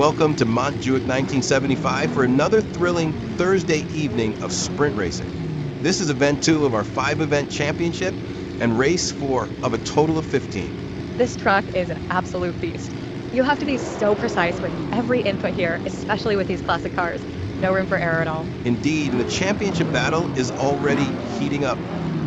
Welcome to Montjuic 1975 for another thrilling Thursday evening of sprint racing. This is event 2 of our 5-event championship and race 4 of a total of 15. This track is an absolute beast. You have to be so precise with every input here, especially with these classic cars. No room for error at all. Indeed, and the championship battle is already heating up.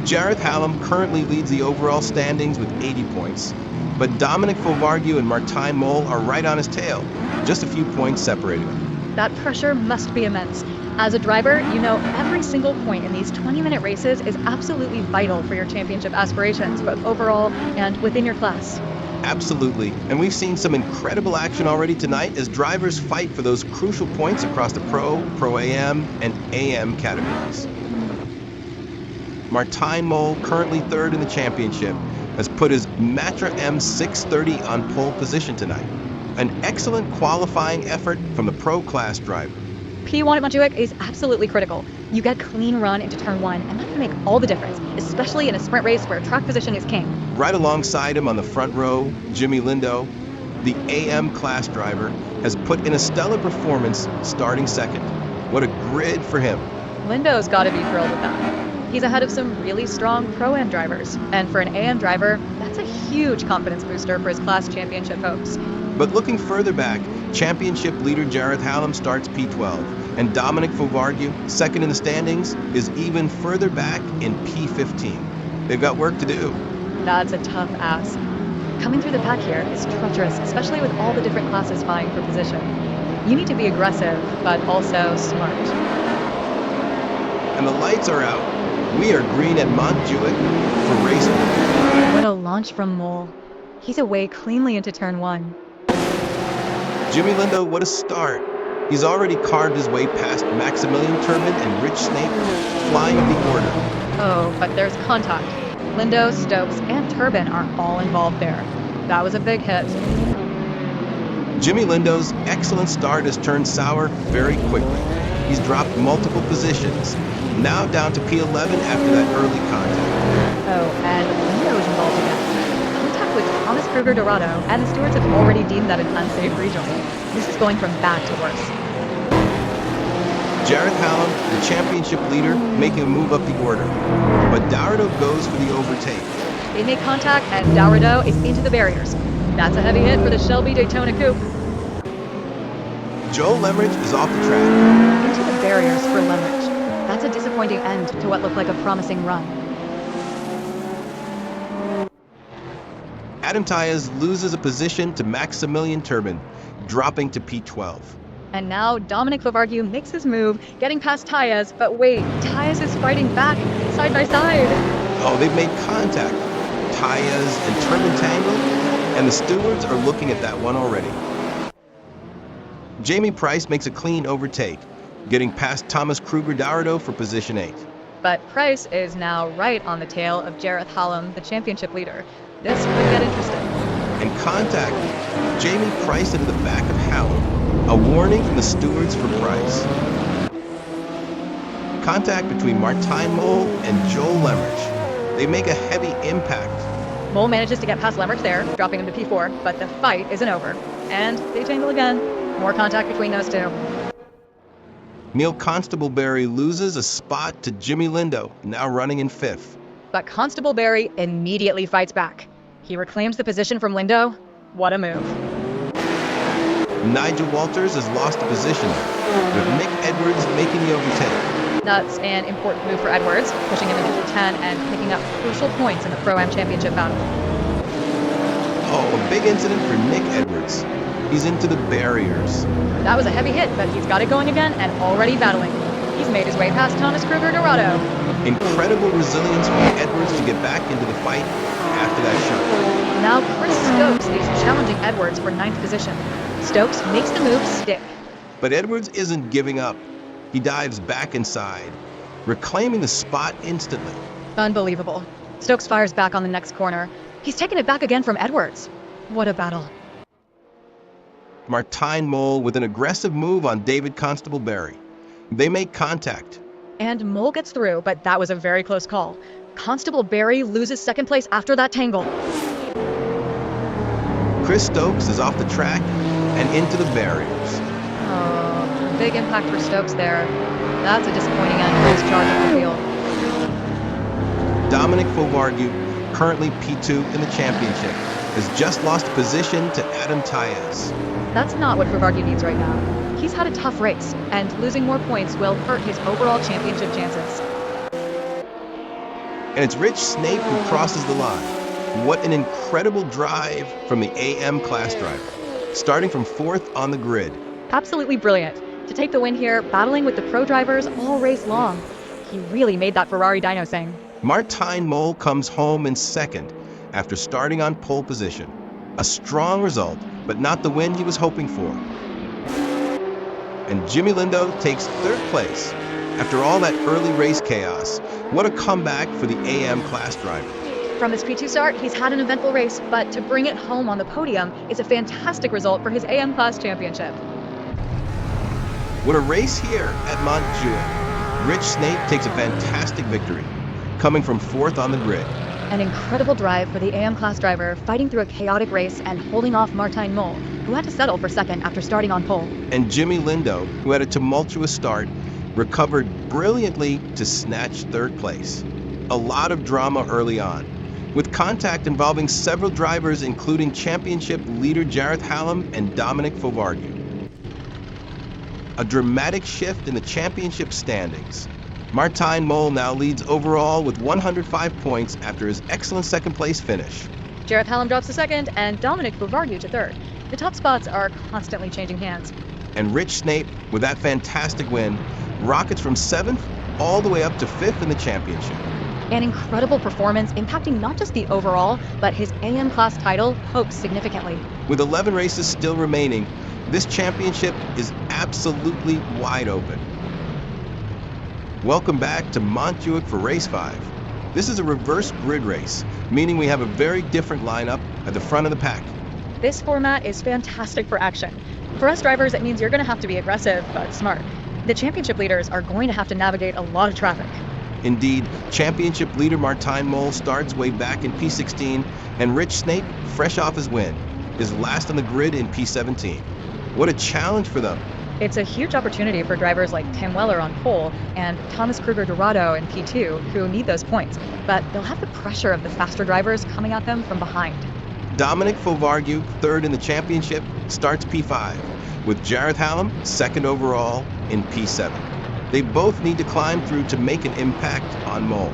Jareth Hallam currently leads the overall standings with 80 points, but Dominic Fauvargue and Martijn Mol are right on his tail, just a few points separating them. That pressure must be immense. As a driver, you know every single point in these 20-minute races is absolutely vital for your championship aspirations, both overall and within your class. Absolutely, and we've seen some incredible action already tonight as drivers fight for those crucial points across the Pro AM, and AM categories. Martijn Mol, currently third in the championship, has put his Matra M630 on pole position tonight. An excellent qualifying effort from the Pro class driver. P1 at Montjuic is absolutely critical. You get clean run into turn 1, and that can make all the difference, especially in a sprint race where track position is king. Right alongside him on the front row, Jimmy Lindo, the AM class driver, has put in a stellar performance starting second. What a grid for him. Lindo's got to be thrilled with that. He's ahead of some really strong Pro-Am drivers, and for an AM driver, that's a huge confidence booster for his class championship hopes. But looking further back, championship leader Jareth Hallam starts P12, and Dominic Fauvargue, second in the standings, is even further back in P15. They've got work to do. That's a tough ask. Coming through the pack here is treacherous, especially with all the different classes vying for position. You need to be aggressive, but also smart. And the lights are out. We are green at Montjuic for race 1. What a launch from Mol. He's away cleanly into turn 1. Jimmy Lindo, what a start. He's already carved his way past Maximilian Turbin and Rich Snape, flying up the order. Oh, but there's contact. Lindo, Stokes, and Turbin are all involved there. That was a big hit. Jimmy Lindo's excellent start has turned sour very quickly. He's dropped multiple positions, now down to P11 after that early contact. Oh, and Lindo's involved again. Contact with Thomas Kruger Dorado, and the stewards have already deemed that an unsafe rejoin. This is going from bad to worse. Jareth Hallam, the championship leader, making a move up the order, but Dorado goes for the overtake. They make contact, and Dorado is into the barriers. That's a heavy hit for the Shelby Daytona Coupe. Joel Lemrich is off the track. Into the barriers for Lemrich. That's a disappointing end to what looked like a promising run. Adam Tyas loses a position to Maximilian Turbin, dropping to P12. And now Dominic Fauvargue makes his move, getting past Tyas, but wait, Tyas is fighting back, side by side. Oh, they've made contact. Tyas and Turbin tangled, and the stewards are looking at that one already. Jamie Price makes a clean overtake, getting past Thomas Kruger Dorado for position 8. But Price is now right on the tail of Jareth Hallam, the championship leader. This could get interesting. And contact. Jamie Price into the back of Hallam. A warning from the stewards for Price. Contact between Martijn Mol and Joel Lemrich. They make a heavy impact. Mol manages to get past Lemrich there, dropping him to P4, but the fight isn't over. And they tangle again. More contact between those two. Neil Constable-Barry loses a spot to Jimmy Lindo, now running in 5th. But Constable-Barry immediately fights back. He reclaims the position from Lindo. What a move. Nigel Walters has lost a position, with Nick Edwards making the overtake. That's an important move for Edwards, pushing him into P10 and picking up crucial points in the Pro-Am championship battle. Oh, a big incident for Nick Edwards. He's into the barriers. That was a heavy hit, but he's got it going again and already battling. He's made his way past Thomas Kruger Dorado. Incredible resilience from Edwards to get back into the fight after that shot. Now Chris Stokes is challenging Edwards for 9th position. Stokes makes the move stick. But Edwards isn't giving up. He dives back inside, reclaiming the spot instantly. Unbelievable. Stokes fires back on the next corner. He's taken it back again from Edwards. What a battle. Martijn Mol with an aggressive move on David Constable-Barry. They make contact. And Mol gets through, but that was a very close call. Constable-Barry loses second place after that tangle. Chris Stokes is off the track, and into the barriers. Oh, big impact for Stokes there. That's a disappointing end for his charge up the field. Dominic Fovargue, currently P2 in the championship, has just lost position to Adam Taillas. That's not what Fovargue needs right now. He's had a tough race, and losing more points will hurt his overall championship chances. And it's Rich Snape who crosses the line. What an incredible drive from the AM class driver, starting from 4th on the grid. Absolutely brilliant. To take the win here, battling with the pro drivers all race long. He really made that Ferrari dyno sing. Martijn Mol comes home in 2nd after starting on pole position. A strong result, but not the win he was hoping for. And Jimmy Lindo takes 3rd place. After all that early race chaos, what a comeback for the AM class driver. From his P2 start, he's had an eventful race, but to bring it home on the podium is a fantastic result for his AM class championship. What a race here at Montjuic. Rich Snape takes a fantastic victory, coming from 4th on the grid. An incredible drive for the AM class driver, fighting through a chaotic race and holding off Martijn Mol, who had to settle for 2nd after starting on pole. And Jimmy Lindo, who had a tumultuous start, recovered brilliantly to snatch 3rd place. A lot of drama early on, with contact involving several drivers including championship leader Jareth Hallam and Dominic Fovargue. A dramatic shift in the championship standings. Martijn Mol now leads overall with 105 points after his excellent 2nd place finish. Jareth Hallam drops to 2nd and Dominic Fovargue to 3rd. The top spots are constantly changing hands. And Rich Snape, with that fantastic win, rockets from 7th all the way up to 5th in the championship. An incredible performance impacting not just the overall, but his AM class title hopes significantly. With 11 races still remaining, this championship is absolutely wide open. Welcome back to Montjuic for race 5. This is a reverse grid race, meaning we have a very different lineup at the front of the pack. This format is fantastic for action. For us drivers, it means you're going to have to be aggressive, but smart. The championship leaders are going to have to navigate a lot of traffic. Indeed, championship leader Martijn Mol starts way back in P16, and Rich Snape, fresh off his win, is last on the grid in P17. What a challenge for them. It's a huge opportunity for drivers like Tim Weller on pole and Thomas Kruger Dorado in P2 who need those points, but they'll have the pressure of the faster drivers coming at them from behind. Dominic Fovargue, 3rd in the championship, starts P5, with Jareth Hallam, 2nd overall in P7. They both need to climb through to make an impact on Mol.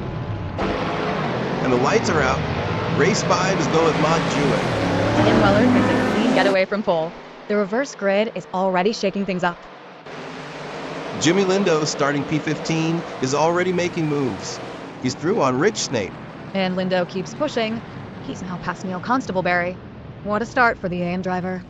And the lights are out. Race 5 is going at Montjuic. Tim Weller gets a clean getaway from pole. The reverse grid is already shaking things up. Jimmy Lindo, starting P15, is already making moves. He's through on Rich Snape. And Lindo keeps pushing. He's now past Neil Constableberry. What a start for the AM driver.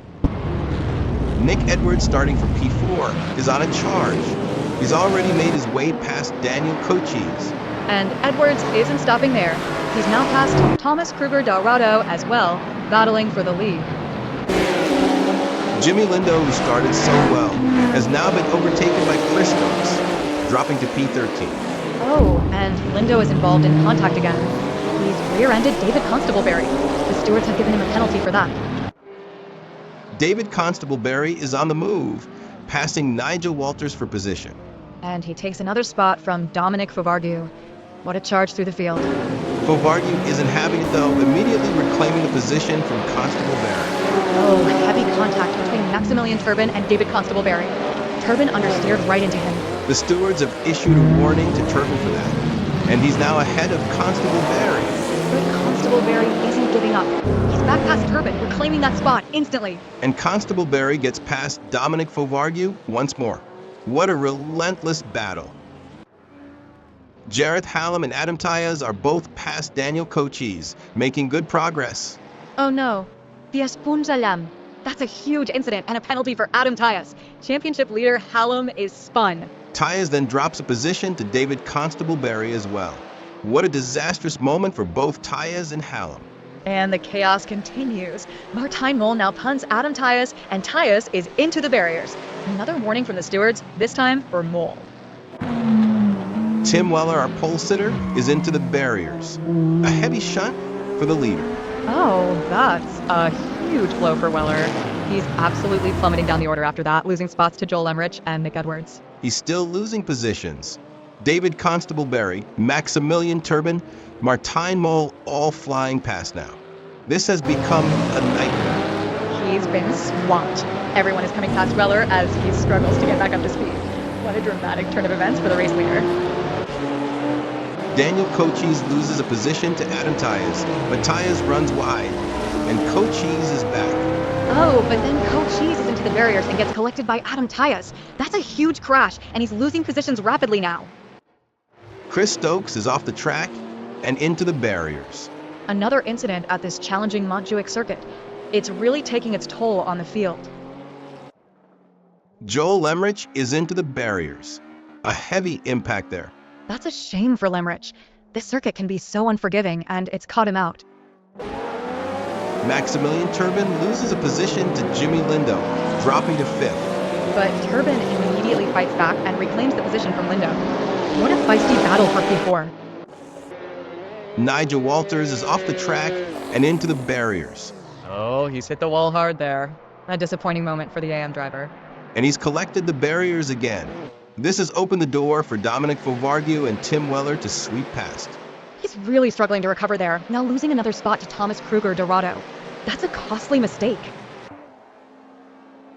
Nick Edwards, starting from P4, is on a charge. He's already made his way past Daniel Cochise. And Edwards isn't stopping there. He's now past Thomas Kruger Dorado as well, battling for the lead. Jimmy Lindo, who started so well, has now been overtaken by Chris Stokes, dropping to P13. Oh, and Lindo is involved in contact again. He's rear-ended David Constableberry. The stewards have given him a penalty for that. David Constableberry is on the move, passing Nigel Walters for position. And he takes another spot from Dominic Fovargue. What a charge through the field. Fovargue isn't having it though, immediately reclaiming the position from Constableberry. Oh, heavy contact between Maximilian Turbin and David Constableberry. Turbin understeered right into him. The stewards have issued a warning to Turbin for that, and he's now ahead of Constableberry. But Constableberry isn't giving up. He's back past Turbin, reclaiming that spot instantly. And Constableberry gets past Dominic Fovargue once more. What a relentless battle. Jareth Hallam and Adam Taillas are both past Daniel Cochise, making good progress. Oh no, the Espunzalam. That's a huge incident and a penalty for Adam Taillas. Championship leader Hallam is spun. Taillas then drops a position to David Constableberry as well. What a disastrous moment for both Taillas and Hallam. And the chaos continues. Martijn Mol now punts Adam Taillas, and Taillas is into the barriers. Another warning from the stewards, this time for Mol. Tim Weller, our pole sitter, is into the barriers. A heavy shunt for the leader. Oh, that's a huge blow for Weller. He's absolutely plummeting down the order after that, losing spots to Joel Emmerich and Nick Edwards. He's still losing positions. David Constable-Berry, Maximilian Turbin, Martijn Mol all flying past now. This has become a nightmare. He's been swamped. Everyone is coming past Weller as he struggles to get back up to speed. What a dramatic turn of events for the race leader. Daniel Cochise loses a position to Adam Tyas, but Tyas runs wide, and Cochise is back. Oh, but then Cochise is into the barriers and gets collected by Adam Tyas. That's a huge crash, and he's losing positions rapidly now. Chris Stokes is off the track and into the barriers. Another incident at this challenging Montjuic circuit. It's really taking its toll on the field. Joel Emmerich is into the barriers. A heavy impact there. That's a shame for Lemrich. This circuit can be so unforgiving, and it's caught him out. Maximilian Turbin loses a position to Jimmy Lindo, dropping to 5th. But Turbin immediately fights back and reclaims the position from Lindo. What a feisty battle for P4. Nigel Walters is off the track and into the barriers. Oh, he's hit the wall hard there. A disappointing moment for the AM driver. And he's collected the barriers again. This has opened the door for Dominic Fovargue and Tim Weller to sweep past. He's really struggling to recover there, now losing another spot to Thomas Kruger Dorado. That's a costly mistake.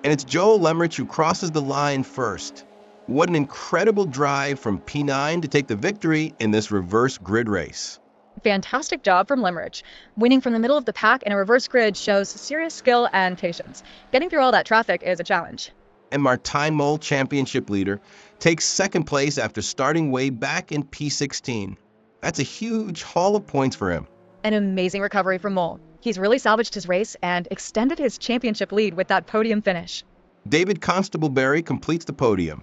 And it's Joel Emmerich who crosses the line first. What an incredible drive from P9 to take the victory in this reverse grid race. Fantastic job from Lemrich. Winning from the middle of the pack in a reverse grid shows serious skill and patience. Getting through all that traffic is a challenge. And Martijn Mol, championship leader, takes second place after starting way back in P16. That's a huge haul of points for him. An amazing recovery from Mol. He's really salvaged his race and extended his championship lead with that podium finish. David Constable-Berry completes the podium,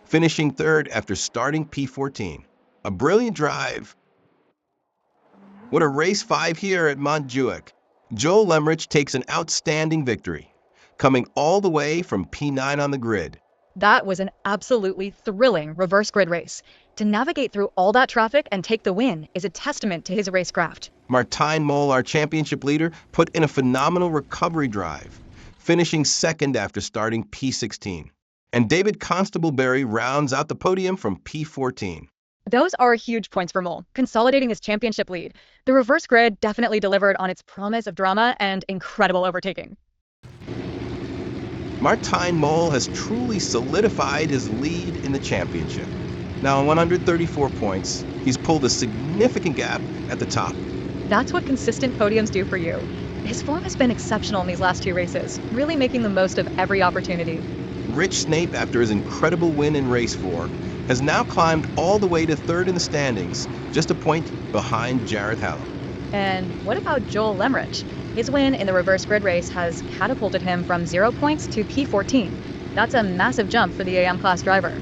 finishing third after starting P14. A brilliant drive. What a race 5 here at Montjuic. Joel Emmerich takes an outstanding victory, coming all the way from P9 on the grid. That was an absolutely thrilling reverse grid race. To navigate through all that traffic and take the win is a testament to his racecraft. Martijn Mol, our championship leader, put in a phenomenal recovery drive, finishing second after starting P16. And David Constable-Berry rounds out the podium from P14. Those are huge points for Mol, consolidating his championship lead. The reverse grid definitely delivered on its promise of drama and incredible overtaking. Martijn Mol has truly solidified his lead in the championship. Now on 134 points, he's pulled a significant gap at the top. That's what consistent podiums do for you. His form has been exceptional in these last 2 races, really making the most of every opportunity. Rich Snape, after his incredible win in race 4, has now climbed all the way to third in the standings, just a point behind Jareth Hallam. And what about Joel Lemrich? His win in the reverse grid race has catapulted him from 0 points to P14. That's a massive jump for the AM class driver.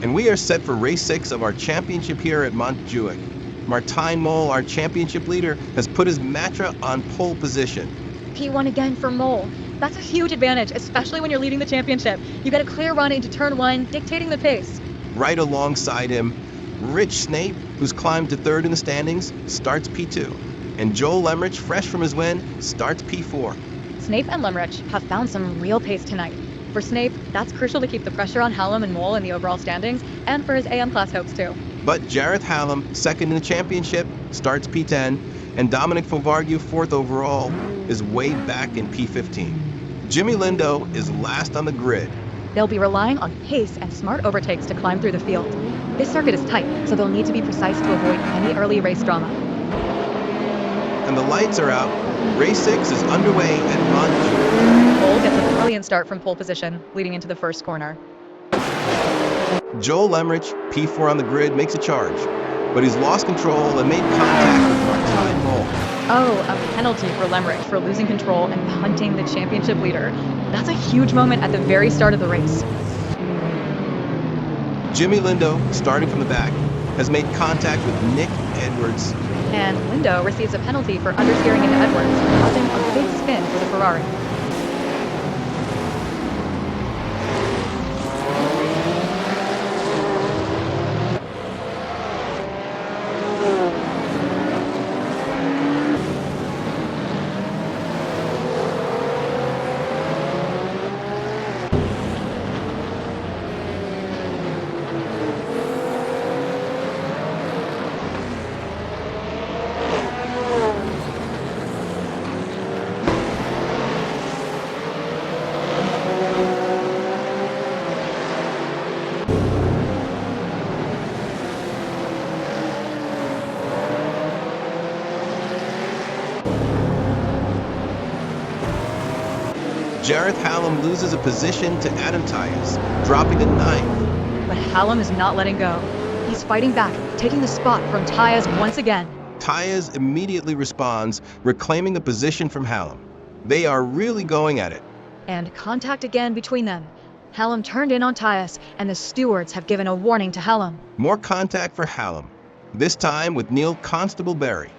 And we are set for race 6 of our championship here at Montjuic. Martijn Mol, our championship leader, has put his Matra on pole position. P1 again for Mol. That's a huge advantage, especially when you're leading the championship. You got a clear run into turn 1, dictating the pace. Right alongside him, Rich Snape, who's climbed to third in the standings, starts P2. And Joel Emmerich, fresh from his win, starts P4. Snape and Lemrich have found some real pace tonight. For Snape, that's crucial to keep the pressure on Hallam and Mol in the overall standings, and for his AM class hopes too. But Jareth Hallam, second in the championship, starts P10, and Dominic Fovargue, fourth overall, is way back in P15. Jimmy Lindo is last on the grid. They'll be relying on pace and smart overtakes to climb through the field. This circuit is tight, so they'll need to be precise to avoid any early race drama. And the lights are out. Race 6 is underway at Montjuic. Mol gets a brilliant start from pole position, leading into the first corner. Joel Emmerich, P4 on the grid, makes a charge, but he's lost control and made contact with Martijn Mol. Oh, a penalty for Lemrich for losing control and punting the championship leader. That's a huge moment at the very start of the race. Jimmy Lindo, starting from the back, has made contact with Nick Edwards. And Lindo receives a penalty for understeering into Edwards, causing a big spin for the Ferrari. Jareth Hallam loses a position to Adam Tyus, dropping to 9th. But Hallam is not letting go. He's fighting back, taking the spot from Tyus once again. Tyus immediately responds, reclaiming the position from Hallam. They are really going at it. And contact again between them. Hallam turned in on Tyus, and the stewards have given a warning to Hallam. More contact for Hallam, this time with Neil Constable Berry.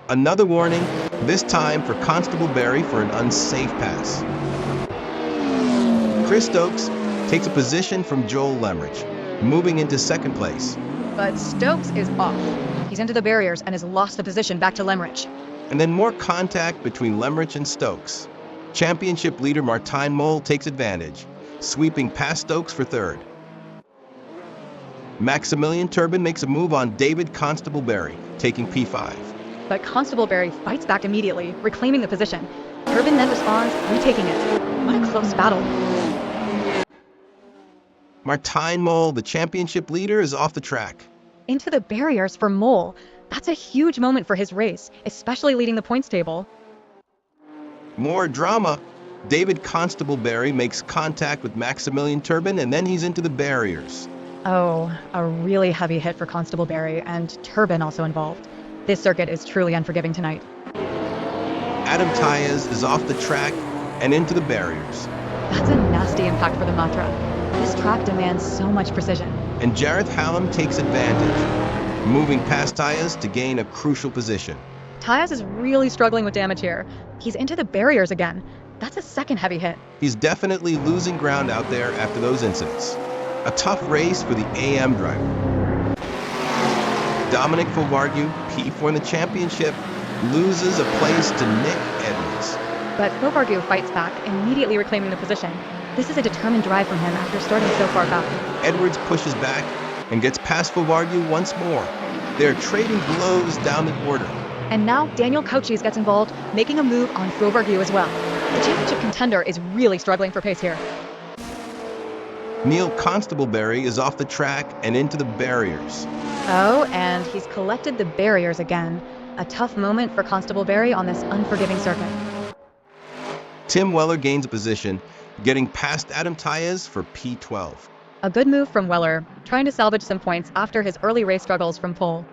Another warning, this time for Constable Berry for an unsafe pass. Chris Stokes takes a position from Joel Lemrich, moving into second place. But Stokes is off. He's into the barriers and has lost the position back to Lemrich. And then more contact between Lemrich and Stokes. Championship leader Martijn Mol takes advantage, sweeping past Stokes for third. Maximilian Turbin makes a move on David Constable Berry, taking P5. But Constable Berry fights back immediately, reclaiming the position. Turbin then responds, retaking it. What a close battle. Martijn Mol, the championship leader, is off the track. Into the barriers for Mol. That's a huge moment for his race, especially leading the points table. More drama. David Constable Berry makes contact with Maximilian Turbin, and then he's into the barriers. Oh, a really heavy hit for Constable Berry, and Turbin also involved. This circuit is truly unforgiving tonight. Adam Tyus is off the track and into the barriers. That's a nasty impact for the Matra. This track demands so much precision. And Jareth Hallam takes advantage, moving past Tyus to gain a crucial position. Tyus is really struggling with damage here. He's into the barriers again. That's a second heavy hit. He's definitely losing ground out there after those incidents. A tough race for the AM driver. Dominic Fovargue, P4 in the championship, loses a place to Nick Edwards. But Fovargue fights back, immediately reclaiming the position. This is a determined drive from him after starting so far back. Edwards pushes back and gets past Fovargue once more. They're trading blows down the order. And now Daniel Cochise gets involved, making a move on Fovargue as well. The championship contender is really struggling for pace here. Neil Constable Berry is off the track and into the barriers. Oh, and he's collected the barriers again. A tough moment for Constable Berry on this unforgiving circuit. Tim Weller gains a position, getting past Adam Tyus for P12. A good move from Weller, trying to salvage some points after his early race struggles from pole.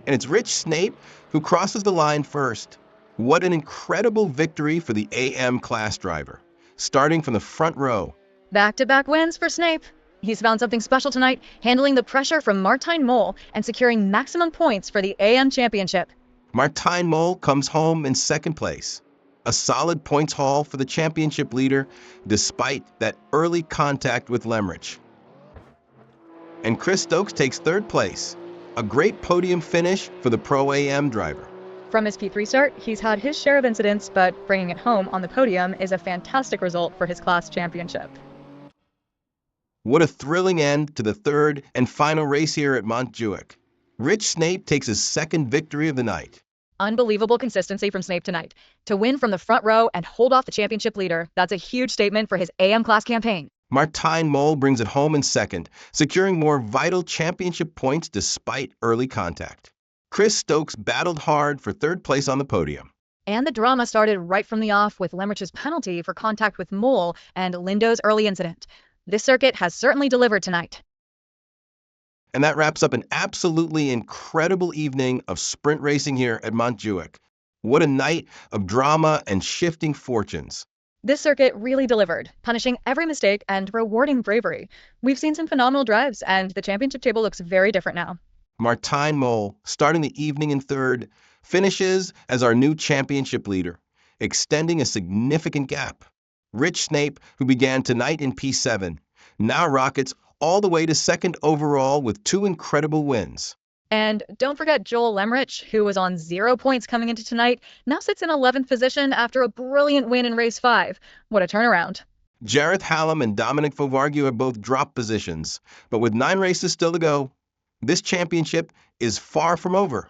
And it's Rich Snape who crosses the line first. What an incredible victory for the AM class driver, starting from the front row. Back-to-back wins for Snape. He's found something special tonight, handling the pressure from Martijn Mol and securing maximum points for the AM championship. Martijn Mol comes home in second place. A solid points haul for the championship leader, despite that early contact with Lemrich. And Chris Stokes takes third place. A great podium finish for the Pro AM driver. From his P3 start, he's had his share of incidents, but bringing it home on the podium is a fantastic result for his class championship. What a thrilling end to the third and final race here at Montjuic. Rich Snape takes his second victory of the night. Unbelievable consistency from Snape tonight. To win from the front row and hold off the championship leader, that's a huge statement for his AM class campaign. Martijn Mol brings it home in second, securing more vital championship points despite early contact. Chris Stokes battled hard for third place on the podium. And the drama started right from the off with Lemrich's penalty for contact with Mol and Lindo's early incident. This circuit has certainly delivered tonight. And that wraps up an absolutely incredible evening of sprint racing here at Montjuic. What a night of drama and shifting fortunes. This circuit really delivered, punishing every mistake and rewarding bravery. We've seen some phenomenal drives, and the championship table looks very different now. Martijn Mol, starting the evening in third, finishes as our new championship leader, extending a significant gap. Rich Snape, who began tonight in P7, now rockets all the way to second overall with 2 incredible wins. And don't forget Joel Lemrich, who was on 0 points coming into tonight, now sits in 11th position after a brilliant win in race 5. What a turnaround. Jareth Hallam and Dominic Fovargue have both dropped positions, but with 9 races still to go, this championship is far from over.